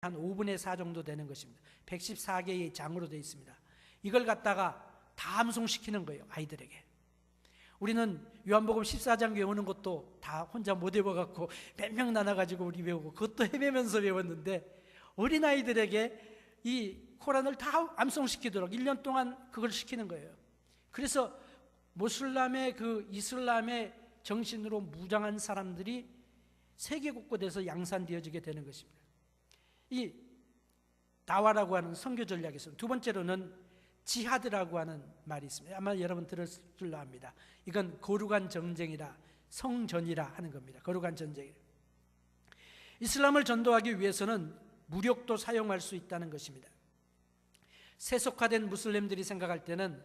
한 5분의 4 정도 되는 것입니다. 114개의 장으로 되어 있습니다. 이걸 갖다가 다 암송시키는 거예요, 아이들에게. 우리는 요한복음 14장 외우는 것도 다 혼자 못 외워갖고 몇 명 나눠가지고 우리 외우고 그것도 헤매면서 외웠는데, 어린아이들에게 이 코란을 다 암송시키도록 1년 동안 그걸 시키는 거예요. 그래서 모슬람의 그 이슬람의 정신으로 무장한 사람들이 세계 곳곳에서 양산되어지게 되는 것입니다. 이 다와라고 하는 선교 전략이 있습니다. 두 번째로는 지하드라고 하는 말이 있습니다. 아마 여러분 들었을 줄로 압니다. 이건 거룩한 전쟁이라, 성전이라 하는 겁니다. 거룩한 전쟁이라. 이슬람을 전도하기 위해서는 무력도 사용할 수 있다는 것입니다. 세속화된 무슬림들이 생각할 때는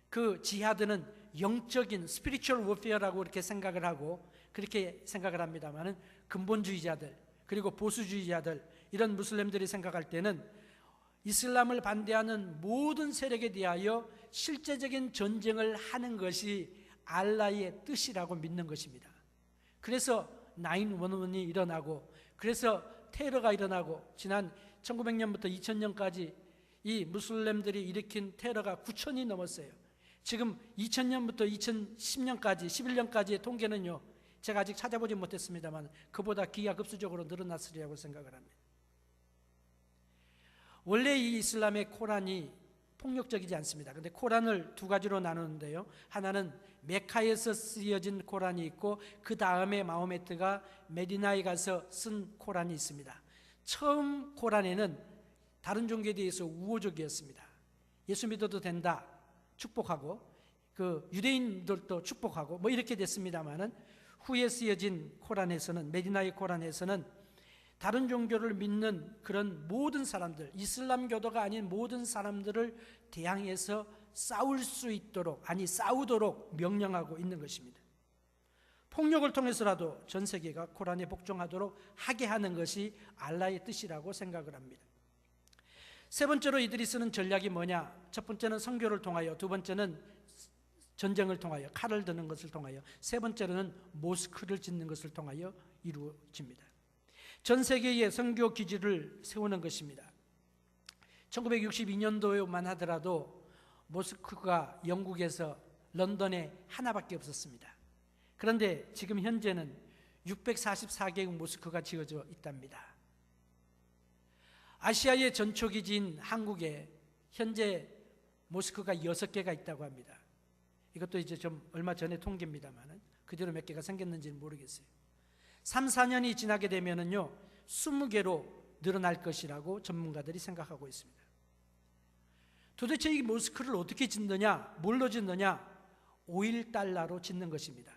그 지하드는 영적인 스피리추얼 워페어라고 이렇게 생각을 하고 그렇게 생각을 합니다만은, 근본주의자들 그리고 보수주의자들, 이런 무슬림들이 생각할 때는 이슬람을 반대하는 모든 세력에 대하여 실제적인 전쟁을 하는 것이 알라의 뜻이라고 믿는 것입니다. 그래서 911이 일어나고, 그래서 테러가 일어나고, 지난 1900년부터 2000년까지 이 무슬림들이 일으킨 테러가 9,000이 넘었어요. 지금 2000년부터 2010년까지 11년까지의 통계는요, 제가 아직 찾아보지 못했습니다만 그보다 기하급수적으로 늘어났으리라고 생각을 합니다. 원래 이 이슬람의 코란이 폭력적이지 않습니다. 그런데 코란을 두 가지로 나누는데요, 하나는 메카에서 쓰여진 코란이 있고, 그 다음에 마호메트가 메디나에 가서 쓴 코란이 있습니다. 처음 코란에는 다른 종교에 대해서 우호적이었습니다. 예수 믿어도 된다, 축복하고, 그 유대인들도 축복하고 뭐 이렇게 됐습니다만은, 후에 쓰여진 코란에서는, 메디나의 코란에서는 다른 종교를 믿는 그런 모든 사람들, 이슬람교도가 아닌 모든 사람들을 대항해서 싸울 수 있도록, 아니 싸우도록 명령하고 있는 것입니다. 폭력을 통해서라도 전 세계가 코란에 복종하도록 하게 하는 것이 알라의 뜻이라고 생각을 합니다. 세 번째로 이들이 쓰는 전략이 뭐냐? 첫 번째는 선교를 통하여, 두 번째는 전쟁을 통하여, 칼을 드는 것을 통하여, 세 번째로는 모스크를 짓는 것을 통하여 이루어집니다. 전 세계에 선교 기지를 세우는 것입니다. 1962년도에만 하더라도 모스크가 영국에서 런던에 하나밖에 없었습니다. 그런데 지금 현재는 644개국 모스크가 지어져 있답니다. 아시아의 전초기지인 한국에 현재 모스크가 6개가 있다고 합니다. 이것도 이제 좀 얼마 전에 통계입니다만 그대로 몇 개가 생겼는지는 모르겠어요. 3, 4년이 지나게 되면은요 20개로 늘어날 것이라고 전문가들이 생각하고 있습니다. 도대체 이 모스크를 어떻게 짓느냐, 뭘로 짓느냐? 오일 달러로 짓는 것입니다.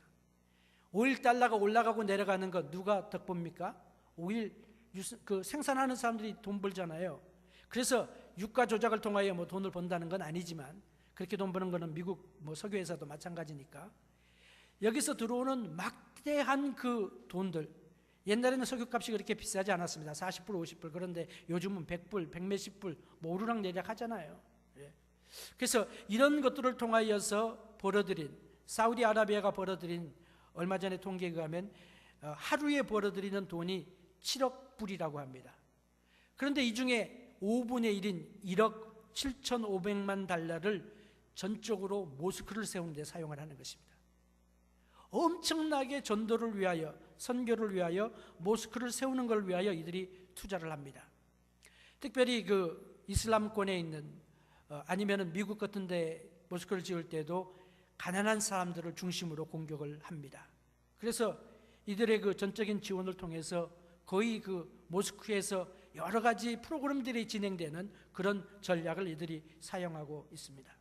오일 달러가 올라가고 내려가는 것 누가 덕봅니까? 오일 그 생산하는 사람들이 돈 벌잖아요. 그래서 유가 조작을 통하여 뭐 돈을 번다는 건 아니지만, 그렇게 돈 버는 거는 미국 뭐 석유회사도 마찬가지니까, 여기서 들어오는 막대한 그 돈들, 옛날에는 석유값이 그렇게 비싸지 않았습니다. 40불, 50불. 그런데 요즘은 100불, 100몇십 불, 뭐 오르락 내리락 하잖아요. 그래서 이런 것들을 통하여서 벌어들인, 사우디아라비아가 벌어들인, 얼마 전에 통계에 의하면 하루에 벌어들이는 돈이 7억 불이라고 합니다. 그런데 이 중에 5분의 1인 1억 7,500만 달러를 전적으로 모스크를 세우는 데 사용을 하는 것입니다. 엄청나게 전도를 위하여, 선교를 위하여, 모스크를 세우는 걸 위하여 이들이 투자를 합니다. 특별히 그 이슬람권에 있는 아니면은 미국 같은 데 모스크를 지을 때도 가난한 사람들을 중심으로 공격을 합니다. 그래서 이들의 그 전적인 지원을 통해서 거의 그 모스크에서 여러 가지 프로그램들이 진행되는 그런 전략을 이들이 사용하고 있습니다.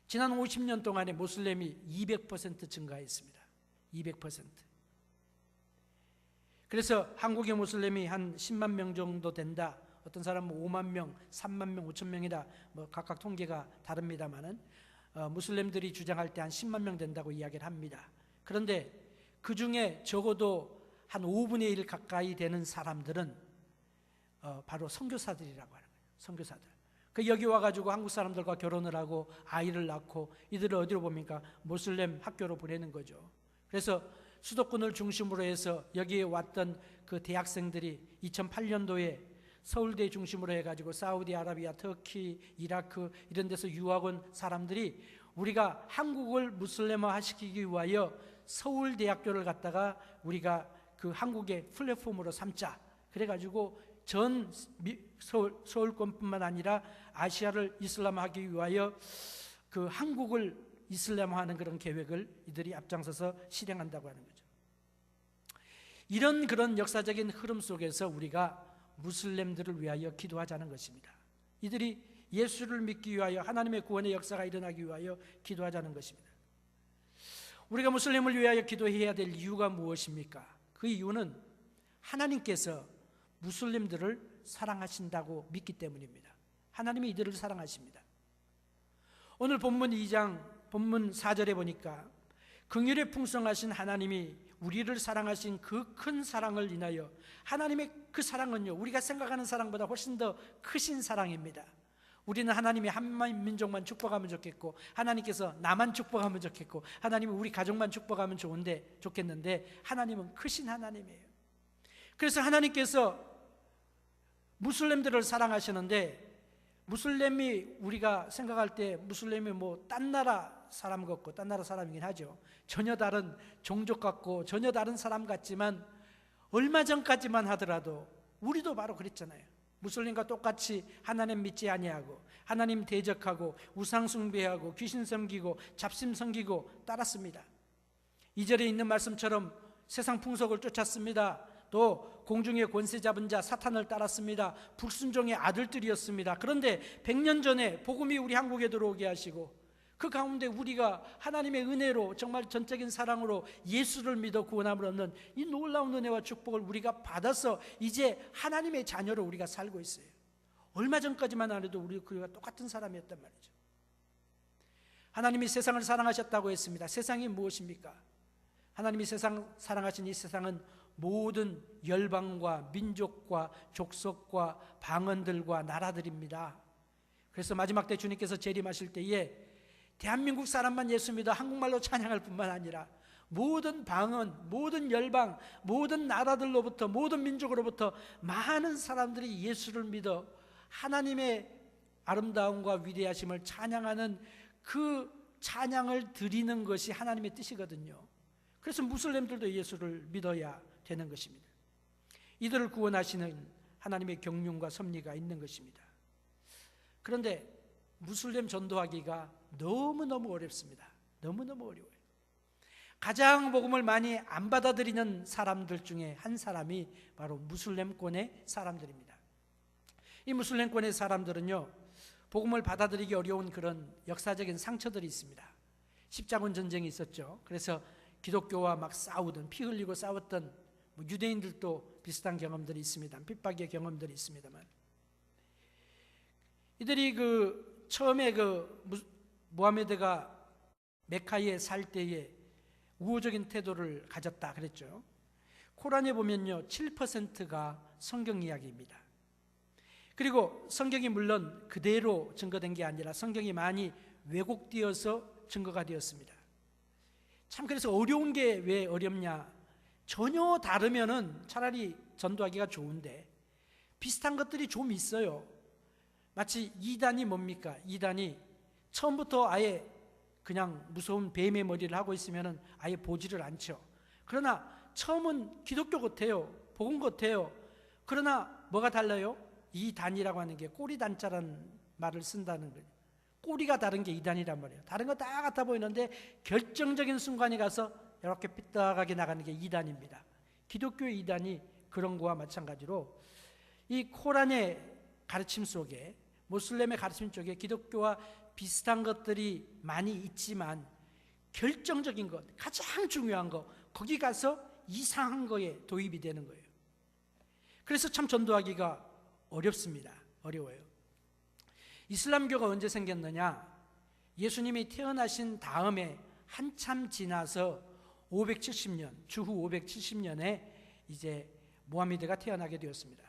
지난 50년 동안에 모슬렘이 200% 증가했습니다. 200%. 그래서 한국의 모슬렘이 한 10만 명 정도 된다. 어떤 사람은 5만 명, 3만 명, 5천 명이다. 뭐 각각 통계가 다릅니다만은 무슬림들이 주장할 때 한 10만 명 된다고 이야기를 합니다. 그런데 그 중에 적어도 한 5분의 1 가까이 되는 사람들은 바로 선교사들이라고 하는 거예요. 선교사들. 여기 와가지고 한국 사람들과 결혼을 하고 아이를 낳고 이들을 어디로 봅니까? 모슬렘 학교로 보내는 거죠. 그래서 수도권을 중심으로 해서 여기에 왔던 그 대학생들이 2008년도에 서울대 중심으로 해가지고 사우디아라비아, 터키, 이라크 이런 데서 유학 온 사람들이 우리가 한국을 무슬림화 시키기 위하여 서울대학교를 갖다가 우리가 그 한국의 플랫폼으로 삼자. 그래가지고 전 서울권뿐만 아니라 아시아를 이슬람화하기 위하여 그 한국을 이슬람화하는 그런 계획을 이들이 앞장서서 실행한다고 하는 거죠. 이런 그런 역사적인 흐름 속에서 우리가 무슬림들을 위하여 기도하자는 것입니다. 이들이 예수를 믿기 위하여 하나님의 구원의 역사가 일어나기 위하여 기도하자는 것입니다. 우리가 무슬림을 위하여 기도해야 될 이유가 무엇입니까? 그 이유는 하나님께서 무슬림들을 사랑하신다고 믿기 때문입니다. 하나님이 이들을 사랑하십니다. 오늘 본문 2장 본문 4절에 보니까 긍휼에 풍성하신 하나님이 우리를 사랑하신 그 큰 사랑을 인하여, 하나님의 그 사랑은요 우리가 생각하는 사랑보다 훨씬 더 크신 사랑입니다. 우리는 하나님이 한 민족만 축복하면 좋겠고, 하나님께서 나만 축복하면 좋겠고, 하나님이 우리 가족만 축복하면 좋겠는데 하나님은 크신 하나님이에요. 그래서 하나님께서 무슬림들을 사랑하시는데, 무슬림이 우리가 생각할 때 무슬림이 뭐 딴 나라 사람 같고, 딴 나라 사람이긴 하죠. 전혀 다른 종족 같고 전혀 다른 사람 같지만 얼마 전까지만 하더라도 우리도 바로 그랬잖아요. 무슬림과 똑같이 하나님 믿지 아니하고 하나님 대적하고 우상 숭배하고 귀신 섬기고 잡심 섬기고 따랐습니다. 2절에 있는 말씀처럼 세상 풍속을 쫓았습니다. 또 공중의 권세 잡은 자 사탄을 따랐습니다. 불순종의 아들들이었습니다. 그런데 100년 전에 복음이 우리 한국에 들어오게 하시고 그 가운데 우리가 하나님의 은혜로 정말 전적인 사랑으로 예수를 믿어 구원함을 얻는 이 놀라운 은혜와 축복을 우리가 받아서 이제 하나님의 자녀로 우리가 살고 있어요. 얼마 전까지만 해도 우리가 똑같은 사람이었단 말이죠. 하나님이 세상을 사랑하셨다고 했습니다. 세상이 무엇입니까? 하나님이 세상 사랑하신 이 세상은 모든 열방과 민족과 족속과 방언들과 나라들입니다. 그래서 마지막 때 주님께서 재림하실 때에 대한민국 사람만 예수 믿어 한국말로 찬양할 뿐만 아니라 모든 방언, 모든 열방, 모든 나라들로부터, 모든 민족으로부터 많은 사람들이 예수를 믿어 하나님의 아름다움과 위대하심을 찬양하는 그 찬양을 드리는 것이 하나님의 뜻이거든요. 그래서 무슬림들도 예수를 믿어야 되는 것입니다. 이들을 구원하시는 하나님의 경륜과 섭리가 있는 것입니다. 그런데 무슬림 전도하기가 너무너무 어렵습니다. 너무너무 어려워요. 가장 복음을 많이 안 받아들이는 사람들 중에 한 사람이 바로 무슬림권의 사람들입니다. 이 무슬림권의 사람들은요 복음을 받아들이기 어려운 그런 역사적인 상처들이 있습니다. 십자군 전쟁이 있었죠. 그래서 기독교와 막 싸우던, 피 흘리고 싸웠던 유대인들도 비슷한 경험들이 있습니다. 핍박의 경험들이 있습니다만, 이들이 처음에 무하메드가 메카에 살 때에 우호적인 태도를 가졌다 그랬죠. 코란에 보면요 7%가 성경 이야기입니다. 그리고 성경이 물론 그대로 증거된 게 아니라 성경이 많이 왜곡되어서 증거가 되었습니다. 참 그래서 어려운 게 왜 어렵냐, 전혀 다르면은 차라리 전도하기가 좋은데 비슷한 것들이 좀 있어요. 마치 이단이 뭡니까? 이단이 처음부터 아예 그냥 무서운 뱀의 머리를 하고 있으면은 아예 보지를 않죠. 그러나 처음은 기독교 같아요. 복음 같아요. 그러나 뭐가 달라요? 이단이라고 하는 게 꼬리단자라는 말을 쓴다는 거예요. 꼬리가 다른 게 이단이란 말이에요. 다른 거 다 같아 보이는데 결정적인 순간에 가서 이렇게 삐딱하게 나가는 게 이단입니다. 기독교의 이단이 그런 거와 마찬가지로 이 코란의 가르침 속에, 모슬렘의 가르침 쪽에 기독교와 비슷한 것들이 많이 있지만 결정적인 것, 가장 중요한 거, 거기 가서 이상한 거에 도입이 되는 거예요. 그래서 참 전도하기가 어렵습니다. 어려워요. 이슬람교가 언제 생겼느냐? 예수님이 태어나신 다음에 한참 지나서 570년, 주후 570년에 이제 무하메드가 태어나게 되었습니다.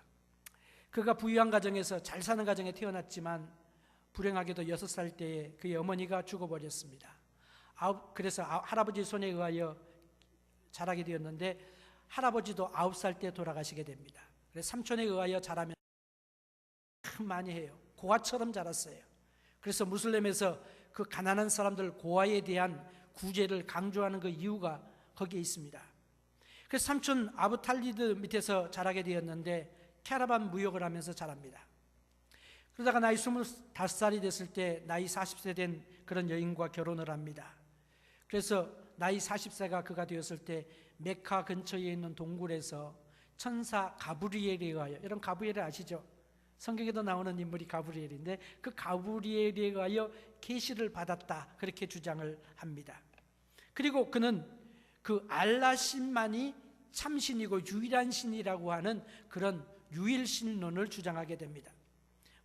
그가 부유한 가정에서 잘 사는 가정에 태어났지만 불행하게도 6살 때에 그의 어머니가 죽어버렸습니다. 그래서 할아버지 손에 의하여 자라게 되었는데 할아버지도 9살 때 돌아가시게 됩니다. 그래서 삼촌에 의하여 자라면 참 많이 해요. 고아처럼 자랐어요. 그래서 무슬림에서 그 가난한 사람들 고아에 대한 구제를 강조하는 그 이유가 거기에 있습니다. 그래서 삼촌 아부 탈리드 밑에서 자라게 되었는데 캐러반 무역을 하면서 자랍니다. 그러다가 나이 25살이 됐을 때 나이 40세 된 그런 여인과 결혼을 합니다. 그래서 나이 40세가 그가 되었을 때 메카 근처에 있는 동굴에서 천사 가브리엘에 의하여, 여러분 가브리엘 아시죠? 성경에도 나오는 인물이 가브리엘인데 그 가브리엘에 의하여 계시를 받았다, 그렇게 주장을 합니다. 그리고 그는 그 알라신만이 참신이고 유일한 신이라고 하는 그런 유일신론을 주장하게 됩니다.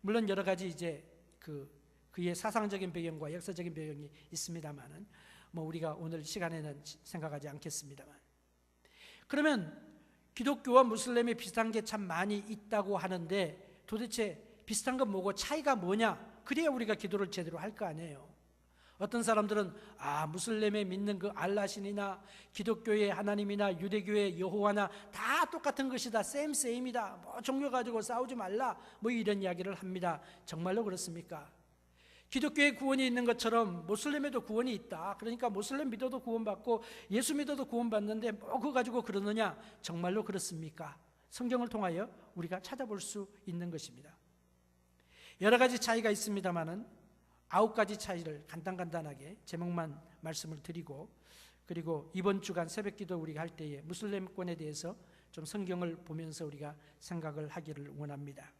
물론 여러 가지 이제 그의 사상적인 배경과 역사적인 배경이 있습니다만은 뭐 우리가 오늘 시간에는 생각하지 않겠습니다만, 그러면 기독교와 무슬림이 비슷한 게 참 많이 있다고 하는데 도대체 비슷한 건 뭐고 차이가 뭐냐? 그래야 우리가 기도를 제대로 할 거 아니에요. 어떤 사람들은 무슬림에 믿는 그 알라신이나 기독교의 하나님이나 유대교의 여호와나 다 똑같은 것이다, 셈이다, 뭐 종교 가지고 싸우지 말라, 뭐 이런 이야기를 합니다. 정말로 그렇습니까? 기독교에 구원이 있는 것처럼 무슬림에도 구원이 있다. 그러니까 무슬림 믿어도 구원받고 예수 믿어도 구원받는데 뭐 그거 가지고 그러느냐? 정말로 그렇습니까? 성경을 통하여 우리가 찾아볼 수 있는 것입니다. 여러 가지 차이가 있습니다만은 9가지 차이를 간단하게 제목만 말씀을 드리고, 그리고 이번 주간 새벽기도 우리가 할 때에 무슬림권에 대해서 좀 성경을 보면서 우리가 생각을 하기를 원합니다.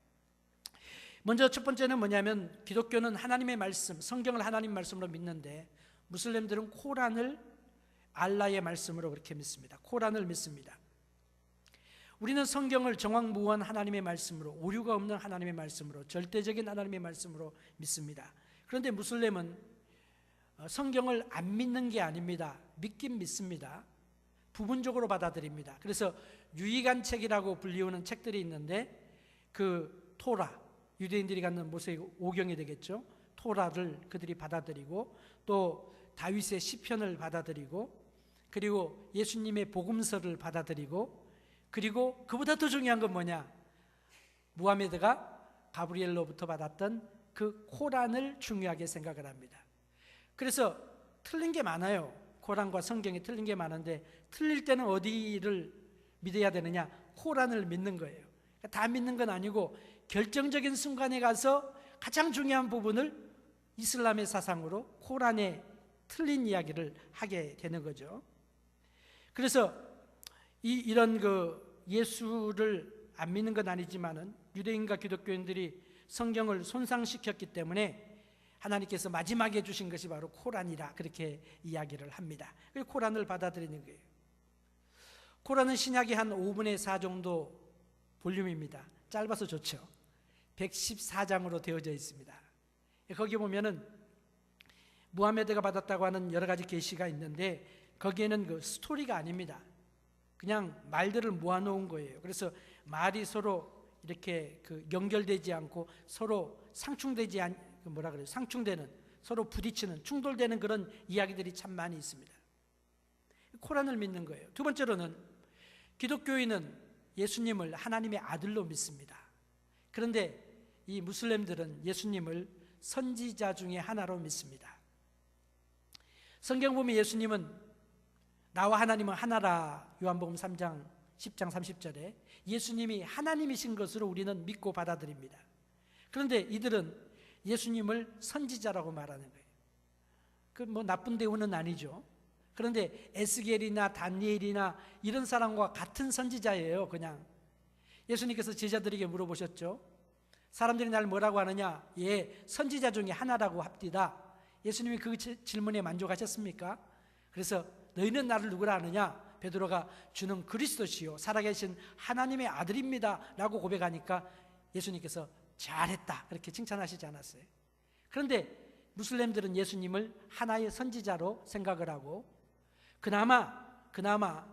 먼저 첫 번째는 뭐냐면 기독교는 하나님의 말씀, 성경을 하나님 말씀으로 믿는데 무슬림들은 코란을 알라의 말씀으로 그렇게 믿습니다. 코란을 믿습니다. 우리는 성경을 정확무한 하나님의 말씀으로, 오류가 없는 하나님의 말씀으로, 절대적인 하나님의 말씀으로 믿습니다. 그런데 무슬림은 성경을 안 믿는 게 아닙니다. 믿긴 믿습니다. 부분적으로 받아들입니다. 그래서 유익한 책이라고 불리우는 책들이 있는데 그 토라, 유대인들이 갖는 모세의 오경이 되겠죠. 토라를 그들이 받아들이고 또 다윗의 시편을 받아들이고 그리고 예수님의 복음서를 받아들이고, 그리고 그보다 더 중요한 건 뭐냐? 무하메드가 가브리엘로부터 받았던 그 코란을 중요하게 생각을 합니다. 그래서 틀린 게 많아요. 코란과 성경에 틀린 게 많은데 틀릴 때는 어디를 믿어야 되느냐? 코란을 믿는 거예요. 다 믿는 건 아니고 결정적인 순간에 가서 가장 중요한 부분을 이슬람의 사상으로 코란에 틀린 이야기를 하게 되는 거죠. 그래서 이런 예수를 안 믿는 건 아니지만은 유대인과 기독교인들이 성경을 손상시켰기 때문에 하나님께서 마지막에 주신 것이 바로 코란이라 그렇게 이야기를 합니다. 그래서 코란을 받아들이는 거예요. 코란은 신약의 한 5분의 4 정도 볼륨입니다. 짧아서 좋죠. 114장으로 되어져 있습니다. 거기 보면은 무하메드가 받았다고 하는 여러 가지 계시가 있는데 거기에는 그 스토리가 아닙니다. 그냥 말들을 모아놓은 거예요. 그래서 말이 서로 이렇게 연결되지 않고 서로 상충되지 상충되는, 서로 부딪히는, 충돌되는 그런 이야기들이 참 많이 있습니다. 코란을 믿는 거예요. 두 번째로는 기독교인은 예수님을 하나님의 아들로 믿습니다. 그런데 이 무슬림들은 예수님을 선지자 중에 하나로 믿습니다. 성경 보면 예수님은 나와 하나님은 하나라, 요한복음 3장 10장 30절에 예수님이 하나님이신 것으로 우리는 믿고 받아들입니다. 그런데 이들은 예수님을 선지자라고 말하는 거예요. 그 뭐 나쁜 대우는 아니죠. 그런데 에스겔이나 다니엘이나 이런 사람과 같은 선지자예요. 그냥 예수님께서 제자들에게 물어보셨죠. 사람들이 날 뭐라고 하느냐? 예, 선지자 중에 하나라고 합디다. 예수님이 그 질문에 만족하셨습니까? 그래서 너희는 나를 누구라 하느냐? 베드로가 주는 그리스도시요 살아계신 하나님의 아들입니다 라고 고백하니까 예수님께서 잘했다 그렇게 칭찬하시지 않았어요? 그런데 무슬림들은 예수님을 하나의 선지자로 생각을 하고 그나마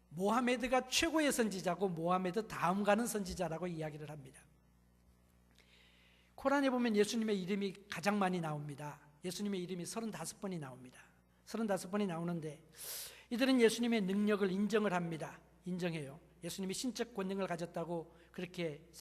모하메드가 최고의 선지자고 모하메드 다음 가는 선지자라고 이야기를 합니다. 코란에 보면 예수님의 이름이 가장 많이 나옵니다. 예수님의 이름이 35번이 나옵니다. 35번이 나오는데 이들은 예수님의 능력을 인정을 합니다. 인정해요. 예수님이 신적 권능을 가졌다고 그렇게